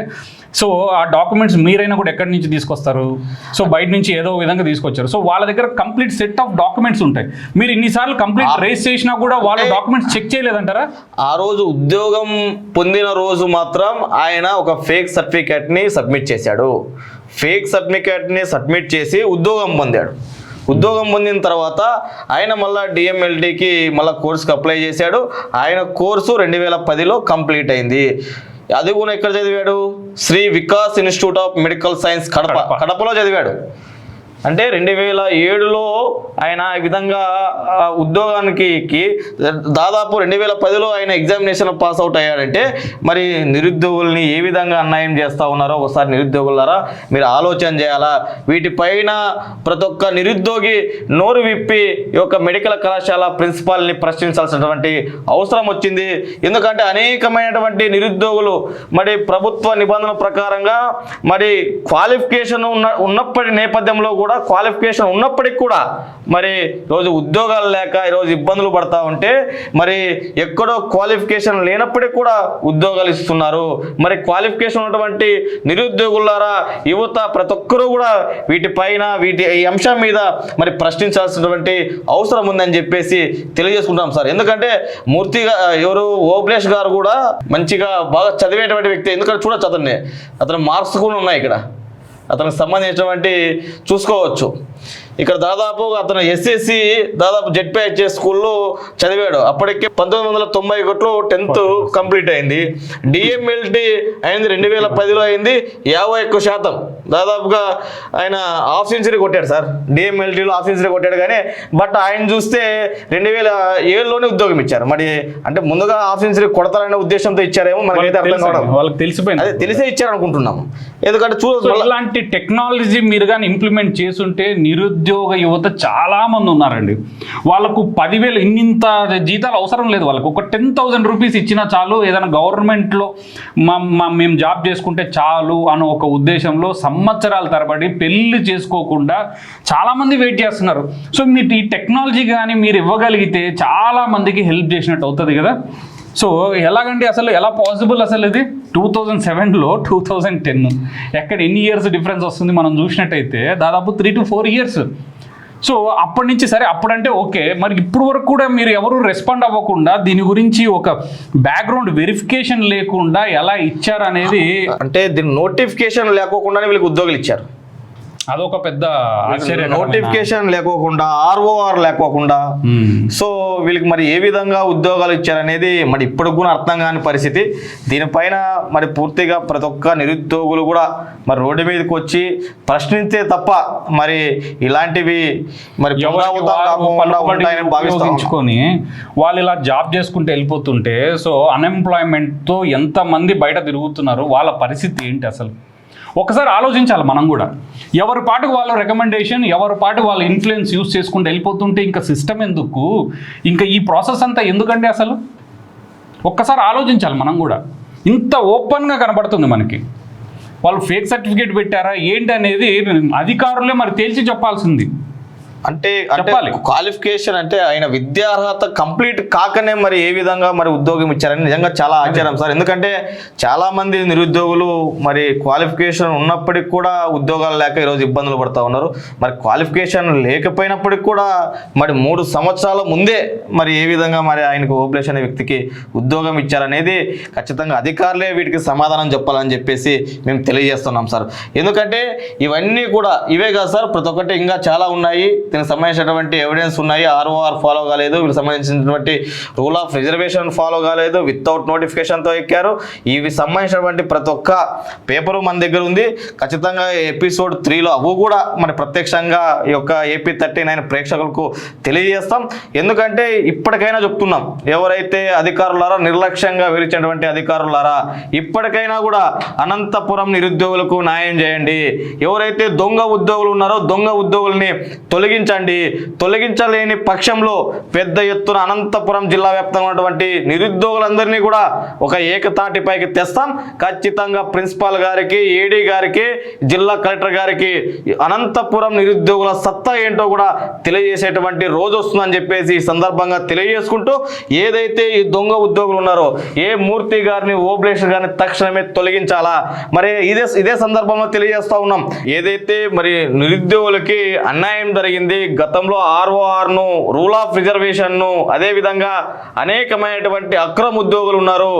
[SPEAKER 1] సో ఆ డాక్యుమెంట్స్ మీరైనా కూడా ఎక్కడి నుంచి తీసుకొస్తారు? సో బయట నుంచి ఏదో విధంగా తీసుకొచ్చారు. సో వాళ్ళ దగ్గర కంప్లీట్ సెట్ ఆఫ్ డాక్యుమెంట్స్ ఉంటాయి. మీరు ఇన్నిసార్లు కంప్లీట్ రేస్ చేసినా కూడా వాళ్ళ డాక్యుమెంట్స్ చెక్ చేయలేదంటారా?
[SPEAKER 2] ఆ రోజు ఉద్యోగం పొందిన రోజు మాత్రం ఆయన ఒక ఫేక్ సర్టిఫికేట్ని సబ్మిట్ చేశాడు. ఫేక్ సర్టిఫికేట్ని సబ్మిట్ చేసి ఉద్యోగం పొందాడు. ఉద్యోగం పొందిన తర్వాత ఆయన మళ్ళీ డిఎంఎల్టీకి మళ్ళీ కోర్సుకి అప్లై చేశాడు. ఆయన కోర్సు 2010లో కంప్లీట్ అయింది. అది కూడా ఎక్కడ చదివాడు? Shri Vikas institute of medical science కడపలో చదివాడు. అంటే 2007లో ఆయన ఈ విధంగా ఉద్యోగానికి దాదాపు 2010లో ఆయన ఎగ్జామినేషన్ పాస్ అవుట్ అయ్యాడంటే మరి నిరుద్యోగుల్ని ఏ విధంగా అన్యాయం చేస్తూ ఉన్నారో ఒకసారి నిరుద్యోగులారా మీరు ఆలోచన చేయాలా. వీటిపైన ప్రతి ఒక్క నిరుద్యోగి నోరు విప్పి ఈ యొక్క మెడికల్ కళాశాల ప్రిన్సిపాల్ని ప్రశ్నించాల్సినటువంటి అవసరం వచ్చింది. ఎందుకంటే అనేకమైనటువంటి నిరుద్యోగులు మరి ప్రభుత్వ నిబంధనల ప్రకారంగా మరి క్వాలిఫికేషన్ ఉన్నప్పటి నేపథ్యంలో కూడా కూడా క్వాలిఫికేషన్ ఉన్నప్పటికీ కూడా మరి రోజు ఉద్యోగాలు లేక ఈరోజు ఇబ్బందులు పడతా ఉంటే మరి ఎక్కడో క్వాలిఫికేషన్ లేనప్పటికీ కూడా ఉద్యోగాలు ఇస్తున్నారు. మరి క్వాలిఫికేషన్ ఉన్నటువంటి నిరుద్యోగులారా, యువత ప్రతి ఒక్కరూ కూడా ఈ అంశం మీద మరి ప్రశ్నించాల్సినటువంటి అవసరం ఉందని చెప్పేసి తెలియజేసుకుంటాం సార్. ఎందుకంటే మూర్తిగా ఓబ్లేష్ గారు కూడా మంచిగా బాగా చదివేటువంటి వ్యక్తి. ఎందుకంటే చూడొచ్చు అతని మార్క్స్ కూడా ఉన్నాయి ఇక్కడ, అతనికి సంబంధించినటువంటి చూసుకోవచ్చు. ఇక్కడ దాదాపు అతను ఎస్ఎస్సి దాదాపు జెడ్పీహెచ్ఎస్ స్కూల్లో చదివాడు. అప్పటికే 1991 10th కంప్లీట్ అయింది. డిఎంఎల్టీ అయింది 2010లో అయింది. 51% దాదాపుగా ఆయన హాఫ్ సెంచరీ కొట్టాడు సార్. డిఎంఎల్టీలో హాఫ్ సెంచరీ కొట్టాడు. కానీ బట్ ఆయన చూస్తే 2007లోనే ఉద్యోగం ఇచ్చారు. మరి అంటే ముందుగా హాఫ్ సెంచరీ కొడతారనే ఉద్దేశంతో ఇచ్చారేమో మనకైతే అర్థం కావడం.
[SPEAKER 1] వాళ్ళకి తెలిసిపోయింది,
[SPEAKER 2] అదే తెలిసే ఇచ్చారు అనుకుంటున్నాము. ఎందుకంటే
[SPEAKER 1] ఇలాంటి టెక్నాలజీ మీరు కానీ ఇంప్లిమెంట్ చేస్తుంటే నిరుద్యోగ యువత చాలా మంది ఉన్నారండి. వాళ్ళకు 10,000 ఇంత జీతాలు అవసరం లేదు. వాళ్ళకు ఒక 10,000 రూపీస్ ఇచ్చినా చాలు, ఏదైనా గవర్నమెంట్లో మేము జాబ్ చేసుకుంటే చాలు అన్న ఒక ఉద్దేశంలో సంవత్సరాల తరబడి పెళ్లి చేసుకోకుండా చాలామంది వెయిట్ చేస్తున్నారు. సో మీరు ఈ టెక్నాలజీ కానీ మీరు ఇవ్వగలిగితే చాలా మందికి హెల్ప్ చేసినట్టు అవుతుంది కదా. సో ఎలాగండి అసలు ఎలా పాసిబుల్ అసలు ఇది 2007లో 2010 ఎక్కడ ఎన్ని ఇయర్స్ డిఫరెన్స్ వస్తుంది మనం చూసినట్టయితే దాదాపు 3 to 4 years. సో అప్పటి నుంచి సరే అప్పుడంటే ఓకే, మరి ఇప్పుడు వరకు కూడా మీరు ఎవరు రెస్పాండ్ అవ్వకుండా దీని గురించి ఒక బ్యాక్గ్రౌండ్ వెరిఫికేషన్ లేకుండా ఎలా ఇచ్చారనేది,
[SPEAKER 2] అంటే దీని నోటిఫికేషన్ లేకోకుండానే వీళ్ళకి ఉద్యోగాలు ఇచ్చారు.
[SPEAKER 1] అదొక పెద్ద ఆశ్చర్యం.
[SPEAKER 2] నోటిఫికేషన్ లేకోకుండా, ఆర్ఓఆర్ లేకోకుండా, సో వీళ్ళకి మరి ఏ విధంగా ఉద్యోగాలు ఇచ్చారనేది మరి ఇప్పుడు కూడా అర్థం కాని పరిస్థితి. దీనిపైన మరి పూర్తిగా ప్రతి ఒక్క నిరుద్యోగులు కూడా మరి రోడ్డు మీదకి వచ్చి ప్రశ్నించే తప్ప మరి ఇలాంటివి మరి
[SPEAKER 1] భావించుకొని వాళ్ళు ఇలా జాబ్ చేసుకుంటూ వెళ్ళిపోతుంటే, సో అన్ఎంప్లాయ్మెంట్తో ఎంతమంది బయట తిరుగుతున్నారు, వాళ్ళ పరిస్థితి ఏంటి అసలు ఒకసారి ఆలోచించాలి మనం కూడా. ఎవరి పాటుకు వాళ్ళ రికమెండేషన్, ఎవరి పాటు వాళ్ళ ఇన్ఫ్లుయెన్స్ యూస్ చేసుకుంటూ వెళ్ళిపోతుంటే ఇంకా సిస్టమ్ ఎందుకు, ఇంకా ఈ ప్రాసెస్ అంతా ఎందుకండి అసలు ఒక్కసారి ఆలోచించాలి మనం కూడా. ఇంత ఓపెన్గా కనబడుతుంది మనకి. వాళ్ళు ఫేక్ సర్టిఫికేట్ పెట్టారా ఏంటి అనేది అధికారులే మరి తేల్చి చెప్పాల్సింది.
[SPEAKER 2] అంటే క్వాలిఫికేషన్ అంటే ఆయన విద్యార్హత కంప్లీట్ కాకనే మరి ఏ విధంగా మరి ఉద్యోగం ఇచ్చారని నిజంగా చాలా ఆశ్చర్యం సార్. ఎందుకంటే చాలా మంది నిరుద్యోగులు మరి క్వాలిఫికేషన్ ఉన్నప్పటికి కూడా ఉద్యోగాలు లేక ఈరోజు ఇబ్బందులు పడుతూ ఉన్నారు. మరి క్వాలిఫికేషన్ లేకపోయినప్పటికి కూడా మరి 3 సంవత్సరాల ముందే మరి ఏ విధంగా మరి ఆయనకు ఓబ్లేష్ అనే వ్యక్తికి ఉద్యోగం ఇచ్చారనేది ఖచ్చితంగా అధికారులే వీటికి సమాధానం చెప్పాలని చెప్పేసి మేము తెలియజేస్తున్నాం సార్. ఎందుకంటే ఇవన్నీ కూడా ఇవే కాదు సార్, ప్రతి ఒక్కటి ఇంకా చాలా ఉన్నాయి. దీనికి సంబంధించినటువంటి ఎవిడెన్స్ ఉన్నాయి. ఆర్ఓఆర్ ఫాలో కాలేదు, వీళ్ళకి సంబంధించినటువంటి రూల్ ఆఫ్ రిజర్వేషన్ ఫాలో కాలేదు, వితౌట్ నోటిఫికేషన్తో ఎక్కారు. ఇవి సంబంధించినటువంటి ప్రతి ఒక్క పేపరు మన దగ్గర ఉంది. ఖచ్చితంగా ఎపిసోడ్ 3లో అవి కూడా మరి ప్రత్యక్షంగా ఈ యొక్క AP39 ప్రేక్షకులకు తెలియజేస్తాం. ఎందుకంటే ఇప్పటికైనా చెప్తున్నాం, ఎవరైతే అధికారులారా నిర్లక్ష్యంగా వివరించినటువంటి అధికారులారా, ఇప్పటికైనా కూడా అనంతపురం నిరుద్యోగులకు న్యాయం చేయండి. ఎవరైతే దొంగ ఉద్యోగులు ఉన్నారో దొంగ ఉద్యోగుల్ని తొలగించలేని పక్షంలో పెద్ద ఎత్తున అనంతపురం జిల్లా వ్యాప్తంగా ఉన్నటువంటి నిరుద్యోగులందరినీ కూడా ఒక ఏకతాటిపైకి తెస్తాం. ఖచ్చితంగా ప్రిన్సిపాల్ గారికి, ఏడీ గారికి, జిల్లా కలెక్టర్ గారికి అనంతపురం నిరుద్యోగుల సత్తా ఏంటో కూడా తెలియజేసేటువంటి రోజు వస్తుందని చెప్పేసి ఈ సందర్భంగా తెలియజేసుకుంటూ, ఏదైతే ఈ దొంగ ఉద్యోగులు ఉన్నారో ఏ మూర్తి గారిని, ఓబ్లేష్ గారిని తక్షణమే తొలగించాలా. మరి ఇదే సందర్భంలో తెలియజేస్తా ఉన్నాం, ఏదైతే మరి నిరుద్యోగులకి అన్యాయం జరిగింది గతంలో, ఆర్ఓఆర్ను, రూల్ ఆఫ్ రిజర్వేషన్ను, అదేవిధంగా అనేకమైనటువంటి అక్రమ ఉద్యోగులు ఉన్నారు.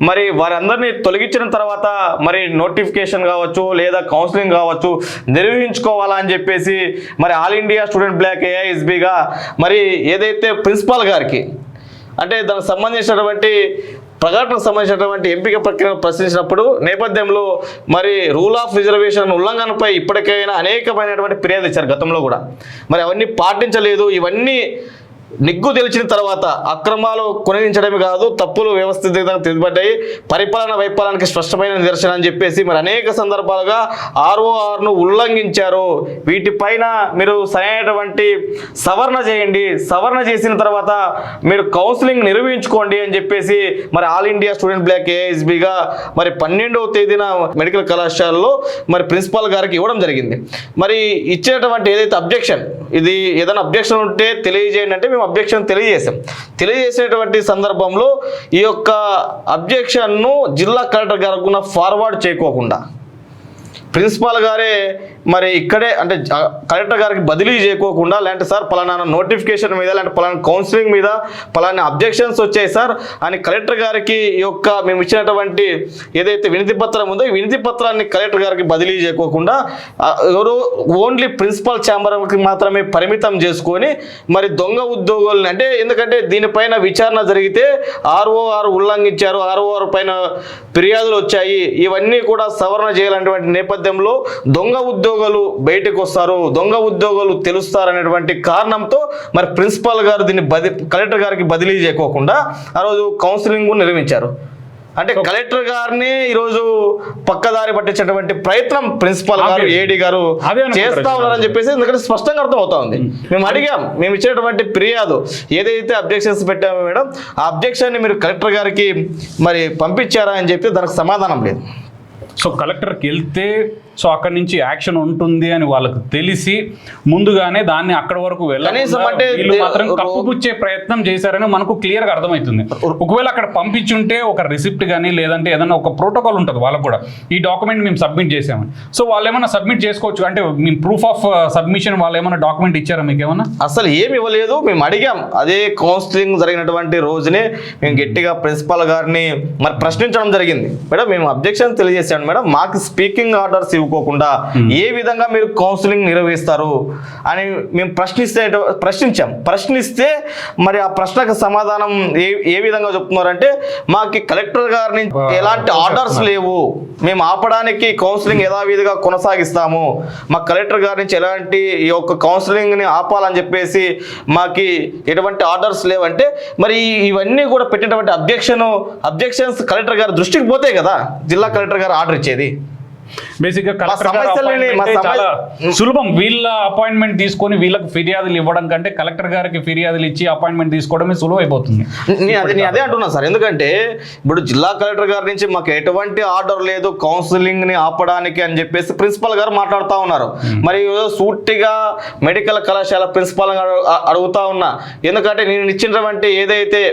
[SPEAKER 2] మరి వారందరినీ తొలగించిన తర్వాత మరి నోటిఫికేషన్ కావచ్చు లేదా కౌన్సిలింగ్ కావచ్చు నిర్వహించుకోవాలా అని చెప్పేసి మరి ఆల్ ఇండియా స్టూడెంట్ బ్లాక్ AISBగా మరి ఏదైతే ప్రిన్సిపాల్ గారికి అంటే దానికి సంబంధించినటువంటి ప్రకటనకు సంబంధించినటువంటి ఎంపిక ప్రక్రియను ప్రశ్నించినప్పుడు నేపథ్యంలో మరి రూల్ ఆఫ్ రిజర్వేషన్ ఉల్లంఘనపై ఇప్పటికైనా అనేకమైనటువంటి ఫిర్యాదులు ఇచ్చారు గతంలో కూడా. మరి అవన్నీ పాటించలేదు. ఇవన్నీ నిగ్గు తెలిసిన తర్వాత అక్రమాలు కొనగించడమే కాదు, తప్పులు వ్యవస్థితంగా తెలియబడ్డాయి, పరిపాలన వైఫల్యానికి స్పష్టమైన నిదర్శనం అని చెప్పేసి మరి అనేక సందర్భాలుగా ఆర్ఓఆర్ను ఉల్లంఘించారు. వీటిపైన మీరు సరైనటువంటి సవరణ చేయండి, సవరణ చేసిన తర్వాత మీరు కౌన్సిలింగ్ నిర్వహించుకోండి అని చెప్పేసి మరి ఆల్ ఇండియా స్టూడెంట్ బ్లాక్ ఏఎస్బిగా మరి 12వ తేదీన మెడికల్ కళాశాలలో మరి ప్రిన్సిపాల్ గారికి ఇవ్వడం జరిగింది. మరి ఇచ్చినటువంటి ఏదైతే అబ్జెక్షన్, ఇది ఏదైనా అబ్జెక్షన్ ఉంటే తెలియజేయండి అంటే మేము అబ్జెక్షన్ తెలియజేసినటువంటి సందర్భంలో ఈ యొక్క అబ్జెక్షన్ను జిల్లా కలెక్టర్ గారికి ఫార్వర్డ్ చేయకోకుండా ప్రిన్సిపాల్ గారే మరి ఇక్కడే అంటే కలెక్టర్ గారికి బదిలీ చేయకోకుండా, లేదంటే సార్ పలానా నోటిఫికేషన్ మీద లేదంటే పలానా కౌన్సిలింగ్ మీద పలానా అబ్జెక్షన్స్ వచ్చాయి సార్ అని కలెక్టర్ గారికి ఈ యొక్క మేము ఇచ్చినటువంటి ఏదైతే వినతి పత్రం ఉందో ఈ వినతి పత్రాన్ని కలెక్టర్ గారికి బదిలీ చేయకోకుండా ఎవరు ఓన్లీ ప్రిన్సిపల్ ఛాంబర్కి మాత్రమే పరిమితం చేసుకొని మరి దొంగ ఉద్యోగులని, అంటే ఎందుకంటే దీనిపైన విచారణ జరిగితే ఆర్ఓఆర్ ఉల్లంఘించారు, ఆర్ఓఆర్ పైన ఫిర్యాదులు వచ్చాయి, ఇవన్నీ కూడా సవరణ చేయాలనేటువంటి నేపథ్యంలో దొంగ ఉద్యోగులు బయటకు వస్తారు, దొంగ ఉద్యోగులు తెలుస్తారు అనేటువంటి కారణంతో మరి ప్రిన్సిపాల్ గారు దీన్ని కలెక్టర్ గారికి బదిలీ చేయకోకుండా ఆ రోజు కౌన్సిలింగ్ నిర్వహించారు. అంటే కలెక్టర్ గారిని ఈరోజు పక్కదారి పట్టించేటువంటి ప్రయత్నం ప్రిన్సిపాల్ గారు ఏడీ గారు చేస్తా ఉన్నారని చెప్పేసి ఎందుకంటే స్పష్టంగా అర్థం అవుతా ఉంది. మేము అడిగాం, మేము ఇచ్చేటువంటి ఫిర్యాదు ఏదైతే అబ్జెక్షన్స్ పెట్టామో మేడం ఆ అబ్జెక్షన్ని మీరు కలెక్టర్ గారికి మరి పంపించారా అని చెప్తే దానికి సమాధానం లేదు.
[SPEAKER 1] సో కలెక్టర్కి వెళ్తే సో అక్కడి నుంచి యాక్షన్ ఉంటుంది అని వాళ్ళకి తెలిసి ముందుగానే దాన్ని అక్కడి వరకు వీళ్ళు మాత్రం కప్పుపుచ్చే ప్రయత్నం చేశారని మనకు క్లియర్గా అర్థమవుతుంది. ఒకవేళ అక్కడ పంపించుంటే ఒక రిసిప్ట్ కానీ లేదంటే ఏదైనా ఒక ప్రోటోకాల్ ఉంటుంది వాళ్ళకు కూడా, ఈ డాక్యుమెంట్ మేము సబ్మిట్ చేసామని, సో వాళ్ళు ఏమైనా సబ్మిట్ చేసుకోవచ్చు అంటే మేము ప్రూఫ్ ఆఫ్ సబ్మిషన్ వాళ్ళు ఏమైనా డాక్యుమెంట్ ఇచ్చారా మీకు ఏమన్నా?
[SPEAKER 2] అసలు ఏమి ఇవ్వలేదు. మేము అడిగాం, అదే కౌన్సిలింగ్ జరిగినటువంటి రోజునే మేము గట్టిగా ప్రిన్సిపాల్ గారిని మరి ప్రశ్నించడం జరిగింది. మేడం మేము అబ్జెక్షన్ తెలియజేసాం మేడం, మాకు స్పీకింగ్ ఆర్డర్స్ ఇవ్వకోకుండా ఏ విధంగా మీరు కౌన్సిలింగ్ నిర్వహిస్తారు అని మేము ప్రశ్నిస్తే మరి ఆ ప్రశ్నకు సమాధానం ఏ విధంగా చెప్తున్నారంటే మాకు కలెక్టర్ గారిని ఎలాంటి ఆర్డర్స్ లేవు, మేము ఆపడానికి కౌన్సిలింగ్ యథావిధిగా కొనసాగిస్తాము, మా కలెక్టర్ గారి నుంచి ఎలాంటి ఈ యొక్క కౌన్సిలింగ్ని ఆపాలని చెప్పేసి మాకు ఎటువంటి ఆర్డర్స్ లేవంటే మరి ఇవన్నీ కూడా పెట్టినటువంటి అబ్జెక్షన్స్ కలెక్టర్ గారి దృష్టికి పోతే కదా జిల్లా కలెక్టర్ గారు ఆర్డర్ ఇచ్చేది.
[SPEAKER 1] బేసిక్గా చాలా సులభం, వీళ్ళ అపాయింట్మెంట్ తీసుకొని వీళ్ళకి ఫిర్యాదులు ఇవ్వడం కంటే కలెక్టర్ గారికి ఫిర్యాదులు ఇచ్చి అపాయింట్మెంట్ తీసుకోవడమే సులువు అయిపోతుంది.
[SPEAKER 2] నేను అదే అంటున్నా సార్, ఎందుకంటే ఇప్పుడు జిల్లా కలెక్టర్ గారి నుంచి మాకు ఎటువంటి ఆర్డర్ లేదు కౌన్సిలింగ్ ని ఆపడానికి అని చెప్పేసి ప్రిన్సిపల్ గారు మాట్లాడుతూ ఉన్నారు. మరి సూటిగా మెడికల్ కళాశాల ప్రిన్సిపల్ అడుగుతా ఉన్నా, ఎందుకంటే నేను ఇచ్చినటువంటి ఏదైతే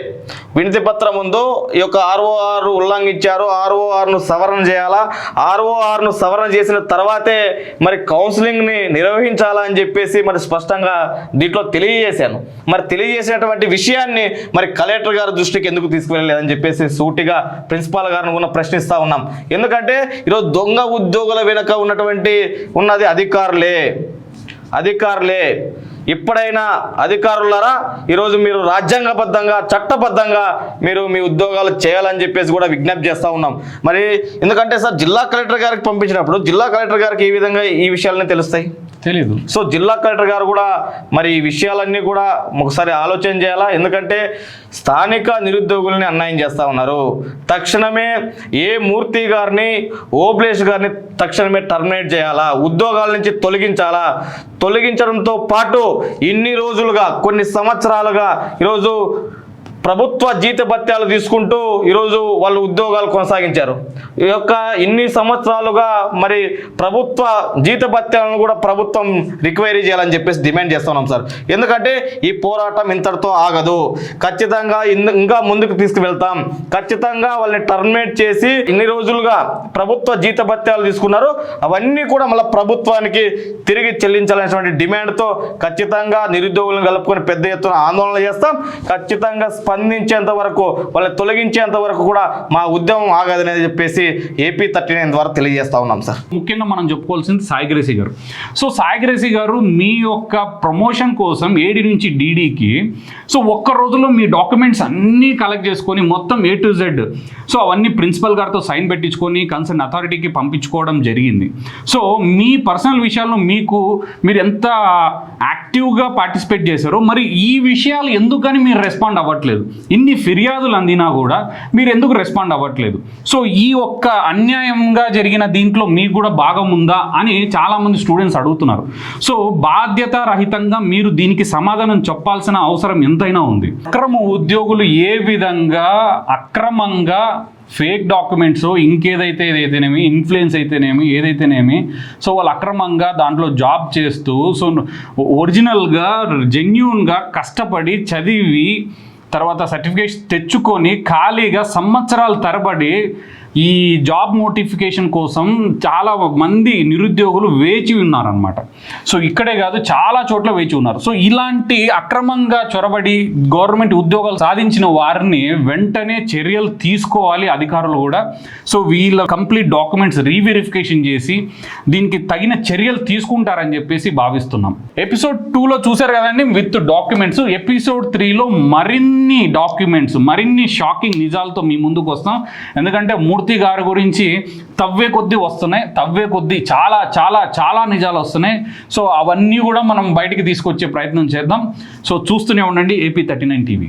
[SPEAKER 2] వినతి పత్రం ఉందో ఈ యొక్క ఆర్ఓఆర్ ఉల్లంఘించారో ఆర్ఓఆర్ను సవరణ చేయాలా, ఆర్ఓఆర్ను సవరణ చేసిన తర్వాతే మరి కౌన్సిలింగ్ని నిర్వహించాలా అని చెప్పేసి మరి స్పష్టంగా దీంట్లో తెలియజేశాను. మరి తెలియజేసినటువంటి విషయాన్ని మరి కలెక్టర్ గారి దృష్టికి ఎందుకు తీసుకువెళ్ళలేదని చెప్పేసి సూటిగా ప్రిన్సిపాల్ గారిని కూడా ప్రశ్నిస్తూ ఉన్నాం. ఎందుకంటే ఈరోజు దొంగ ఉద్యోగుల వెనుక ఉన్నది అధికారులే. ఇప్పుడైనా అధికారులారా ఈరోజు మీరు రాజ్యాంగబద్ధంగా చట్టబద్ధంగా మీరు మీ ఉద్యోగాలు చేయాలని చెప్పేసి కూడా విజ్ఞప్తి చేస్తూ ఉన్నాం. మరి ఎందుకంటే సార్ జిల్లా కలెక్టర్ గారికి పంపించినప్పుడు జిల్లా కలెక్టర్ గారికి ఏ విధంగా ఈ విషయాలన్నీ తెలుస్తాయి?
[SPEAKER 1] తెలీదు.
[SPEAKER 2] సో జిల్లా కలెక్టర్ గారు కూడా మరి ఈ విషయాలన్నీ కూడా ఒకసారి ఆలోచన చేయాలా. ఎందుకంటే స్థానిక నిరుద్యోగుల్ని అన్యాయం చేస్తూ ఉన్నారు. తక్షణమే ఏ మూర్తి గారిని ఓబ్లేష్ గారిని తక్షణమే టర్మినేట్ చేయాలా, ఉద్యోగాల నుంచి తొలగించడంతో పాటు ఇన్ని రోజులుగా కొన్ని సంవత్సరాలుగా ఈరోజు ప్రభుత్వ జీతభత్యాలు తీసుకుంటూ ఈరోజు వాళ్ళు ఉద్యోగాలు కొనసాగించారు. ఈ యొక్క ఇన్ని సంవత్సరాలుగా మరి ప్రభుత్వ జీతభత్యాలను కూడా ప్రభుత్వం రిక్వైరీ చేయాలని చెప్పేసి డిమాండ్ చేస్తున్నాం సార్. ఎందుకంటే ఈ పోరాటం ఇంతటితో ఆగదు, ఖచ్చితంగా ఇంకా ముందుకు తీసుకువెళ్తాం. ఖచ్చితంగా వాళ్ళని టర్మినేట్ చేసి ఇన్ని రోజులుగా ప్రభుత్వ జీతభత్యాలు తీసుకున్నారు అవన్నీ కూడా మళ్ళీ ప్రభుత్వానికి తిరిగి చెల్లించాలనేటువంటి డిమాండ్తో ఖచ్చితంగా నిరుద్యోగులను కలుపుకొని పెద్ద ఎత్తున ఆందోళన చేస్తాం. ఖచ్చితంగా స్పందించేంత వరకు, వాళ్ళని తొలగించేంత వరకు కూడా మా ఉద్యమం ఆగదనేది చెప్పేసి AP39 ద్వారా తెలియజేస్తా ఉన్నాం సార్.
[SPEAKER 1] ముఖ్యంగా మనం చెప్పుకోవాల్సింది సాయిగ్రేసి గారు. సో సాయిగ్రేసి గారు మీ యొక్క ప్రమోషన్ కోసం ఏడి నుంచి డీడీకి సో ఒక్క రోజులో మీ డాక్యుమెంట్స్ అన్నీ కలెక్ట్ చేసుకొని మొత్తం A to Z సో అవన్నీ ప్రిన్సిపల్ గారితో సైన్ పెట్టించుకొని కన్సర్న్ అథారిటీకి పంపించుకోవడం జరిగింది. సో మీ పర్సనల్ విషయాల్లో మీరు ఎంత యాక్టివ్గా పార్టిసిపేట్ చేశారో మరి ఈ విషయాలు ఎందుకని మీరు రెస్పాండ్ అవ్వట్లేదు? ఇన్ని ఫిర్యాదులు అందినా కూడా మీరు ఎందుకు రెస్పాండ్ అవ్వట్లేదు? సో ఈ ఒక్క అన్యాయంగా జరిగిన దీంట్లో మీకు కూడా భాగం ఉందా అని చాలామంది స్టూడెంట్స్ అడుగుతున్నారు. సో బాధ్యత రహితంగా మీరు దీనికి సమాధానం చెప్పాల్సిన అవసరం ఎంతైనా ఉంది. అక్రమ ఉద్యోగులు ఏ విధంగా అక్రమంగా ఫేక్ డాక్యుమెంట్స్ ఏదైతేనేమి ఇన్ఫ్లుయెన్స్ అయితేనేమి ఏదైతేనేమి సో వాళ్ళు అక్రమంగా దాంట్లో జాబ్ చేస్తూ సో ఒరిజినల్గా జెన్యూన్గా కష్టపడి చదివి తర్వాత సర్టిఫికేట్స్ తెచ్చుకొని ఖాళీగా సంవత్సరాల తరబడి ఈ జాబ్ నోటిఫికేషన్ కోసం చాలా మంది నిరుద్యోగులు వేచి ఉన్నారనమాట. సో ఇక్కడే కాదు చాలా చోట్ల వేచి ఉన్నారు. సో ఇలాంటి అక్రమంగా చొరబడి గవర్నమెంట్ ఉద్యోగాలు సాధించిన వారిని వెంటనే చర్యలు తీసుకోవాలి అధికారులు కూడా. సో వీళ్ళ కంప్లీట్ డాక్యుమెంట్స్ రీవెరిఫికేషన్ చేసి దీనికి తగిన చర్యలు తీసుకుంటారని చెప్పేసి భావిస్తున్నాం. ఎపిసోడ్ 2లో చూశారు కదండి విత్ డాక్యుమెంట్స్. ఎపిసోడ్ 3లో మరిన్ని డాక్యుమెంట్స్ మరిన్ని షాకింగ్ నిజాలతో మీ ముందుకు వస్తాం. ఎందుకంటే మూర్తి గారి గురించి తవ్వే కొద్దీ చాలా చాలా చాలా నిజాలు వస్తున్నాయి. సో అవన్నీ కూడా మనం బయటికి తీసుకొచ్చే ప్రయత్నం చేద్దాం. సో చూస్తూనే ఉండండి AP39 TV.